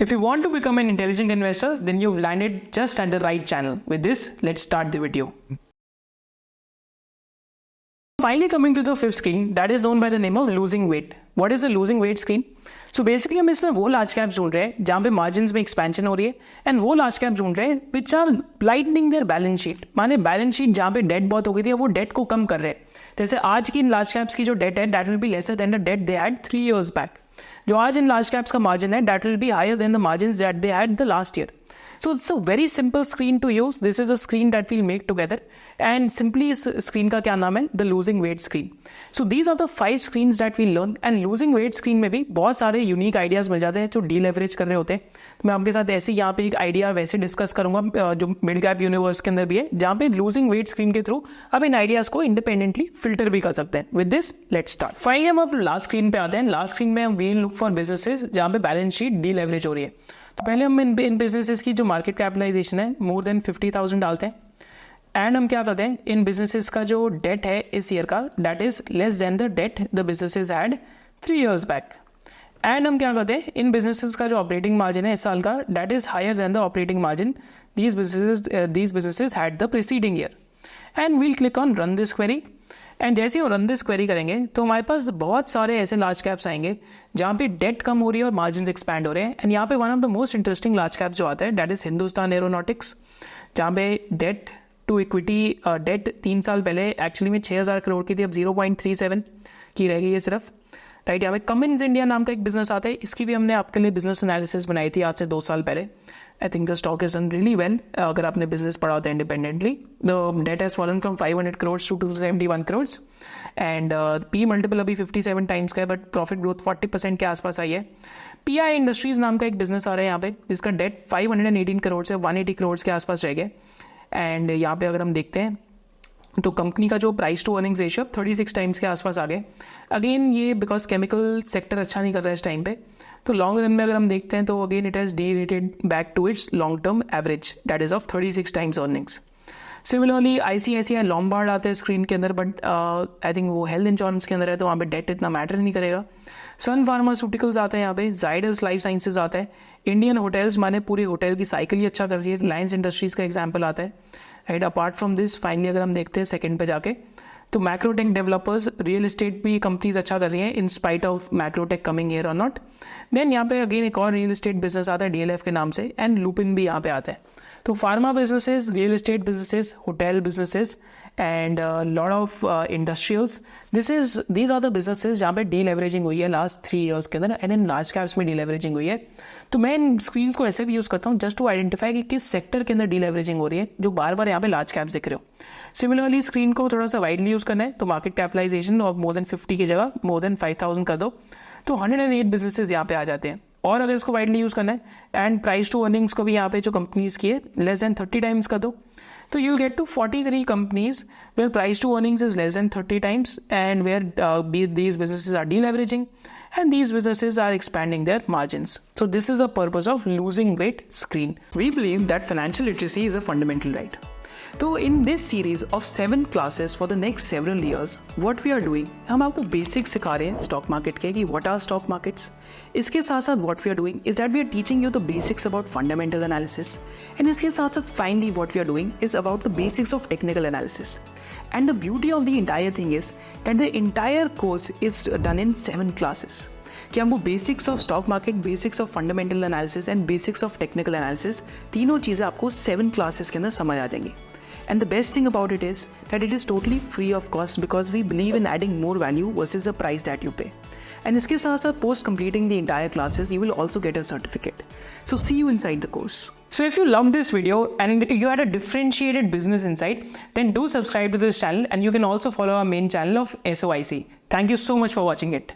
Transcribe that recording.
If you want to become an intelligent investor, then you've landed just at the right channel. With this, let's start the video. Finally coming to the fifth screen, that is known by the name of losing weight. What is a losing weight screen? So basically हम इसमें वो large caps ढूंढ रहे हैं जहाँ पे margins में expansion हो रही है एंड वो लार्ज कैप्स ढूंढ रहे हैं which are lightening their balance sheet. माने बैलेंस शीट जहाँ पे डेट बहुत हो गई थी वो डेट को कम कर रहे हैं. जैसे आज की इन लार्ज कैप्स की जो डेट है that will be lesser than the debt they had 3 years back. जो आज इन लार्ज कैप्स का मार्जिन है that will be higher than the margins that they had the last year. So it's a very simple screen to use. This is a screen that we'll make together. And simply इस screen का क्या नाम है? The losing weight screen. So these are the 5 screens that we'll learn. And losing weight screen में भी बहुत सारे unique ideas मिल जाते हैं जो deleverage कर रहे होते हैं. तो मैं आपके साथ ऐसे यहाँ पे एक idea वैसे डिस्कस करूंगा जो मिड कैप यूनिवर्स के अंदर भी है जहाँ पे losing weight screen के थ्रू आप इन आइडियाज को इंडिपेंडेंटली फिल्टर भी कर सकते हैं. With this let's start. Finally हम अब लास्ट स्क्रीन पे आते हैं. लास्ट स्क्रीन में हम वी लुक फॉर बिजनेसेस जहाँ पे बैलेंस शीट डीलेवरेज हो रही है. तो पहले हम इन बिजनेसेस की जो मार्केट कैपिटलाइजेशन है मोर देन 50,000 डालते हैं एंड हम क्या करते हैं इन बिजनेसेस का जो डेट है इस ईयर का that is less than the debt the businesses had 3 years back. And हम क्या करते हैं इन बिजनेसेस का जो ऑपरेटिंग मार्जिन है इस साल का that is higher than the operating margin these businesses had the preceding year. And we'll click on run this query. And जैसे ही रन दिस क्वेरी करेंगे तो हमारे पास बहुत सारे ऐसे लार्ज कैप्स आएंगे जहाँ पे डेट कम हो रही है और मार्जिन एक्सपैंड हो रहे हैं. एंड यहाँ पे one of the most interesting large caps जो आता है दैट इज हिंदुस्तान एरोनॉटिक्स जहाँ पे डेट टू इक्विटी डेट 3 साल पहले एक्चुअली में 6,000 करोड़ की थी, अब 0.37 की रह गई है सिर्फ. राइट. यहाँ पे कमिंस इंडिया नाम का एक बिजनेस आता है. इसकी भी हमने आपके लिए बिजनेस एनालिसिस बनाई थी आज से 2 साल पहले. I think the stock is done really well. अगर आपने बिजनेस पढ़ा होता है independently. The debt has fallen from 500 crores to 271 crores and P multiple अभी 57 टाइम्स का है बट प्रॉफिट ग्रोथ 40% के आसपास आई है. पीआई इंडस्ट्रीज नाम का एक बिजनेस आ रहा है यहाँ पे जिसका डेट 518 crores से 180 crores के आसपास रह गए. एंड यहाँ पे अगर हम देखते हैं तो कंपनी का जो price to earnings ratio 36 times के आसपास आ गए. अगेन ये बिकॉज केमिकल सेक्टर अच्छा नहीं कर रहा है इस टाइम पे. तो लॉन्ग रन में अगर हम देखते हैं तो again it has derated back to its long term average that is of 36 times earnings. Similarly ICICI Lombard आते हैं स्क्रीन के अंदर बट आई थिंक वो हेल्थ इंश्योरेंस के अंदर है तो वहाँ पे डेट इतना मैटर नहीं करेगा. सन फार्मास्यूटिकल्स आते हैं यहाँ पे. जाइडस लाइफ साइंसेज आता है. इंडियन होटल्स माने पूरी होटल की साइकिल ही अच्छा कर रही है. रिलायंस इंडस्ट्रीज का एग्जाम्पल आता है. Right. Apart from this finally अगर हम देखते हैं सेकंड पे जाके तो मैक्रोटेक डेवलपर्स रियल एस्टेट भी कंपनीज अच्छा कर रही हैं in spite of Macrotech coming here और नॉट. देन यहाँ पे अगेन एक और रियल एस्टेट बिजनेस आता है DLF के नाम से एंड लुपिन भी यहाँ पे आता है. तो pharma businesses, real estate businesses, hotel businesses and lot of industrials these are the businesses जहाँ पे डीलेवरेजिंग हुई है लास्ट 3 years के अंदर एंड इन लार्ज कैप्स में डीलेवरेजिंग हुई है. तो मैं इन स्क्रीन्स को ऐसे भी यूज़ करता हूँ जस्ट टू आइडेंटिफाई कि किस सेक्टर के अंदर डीलेवरेजिंग हो रही है जो बार बार यहाँ पे लार्ज कैप्स दिख रहे हो. सिमिलरली स्क्रीन को थोड़ा सा वाइडली यूज़ करना है तो market capitalisation of more than 50 की जगह मोर देन 5,000 कर दो तो 108 बिजनेसेस यहाँ पे आ जाते हैं. और अगर इसको वाइडली यूज़ करना है एंड प्राइस टू अर्निंग्स को भी यहाँ पे जो कंपनीज की है लेस देन 30 टाइम्स कर दो तो you get to 43 companies where price to earnings is less than 30 times and where these businesses are deleveraging and these businesses are expanding their margins. So this is the purpose of losing weight screen. We believe that financial literacy is a fundamental right. तो in this series of 7 classes for the next several years, what we are doing, हम आपको basic सिखा रहे हैं stock market के कि what are stock markets. इसके साथ साथ what we are doing is that we are teaching you the basics about fundamental analysis. And इसके साथ साथ finally what we are doing is about the basics of technical analysis. And the beauty of the entire thing is that the entire course is done in 7 classes. कि हमको basics of stock market, basics of fundamental analysis and basics of technical analysis तीनों चीज़ें आपको 7 classes के अंदर समझ आ जाएंगी. And the best thing about it is that it is totally free of cost because we believe in adding more value versus the price that you pay. And इसके साथ साथ post completing the entire classes, you will also get a certificate. So see you inside the course. So if you loved this video and you had a differentiated business insight, then do subscribe to this channel and you can also follow our main channel of SOIC. Thank you so much for watching it.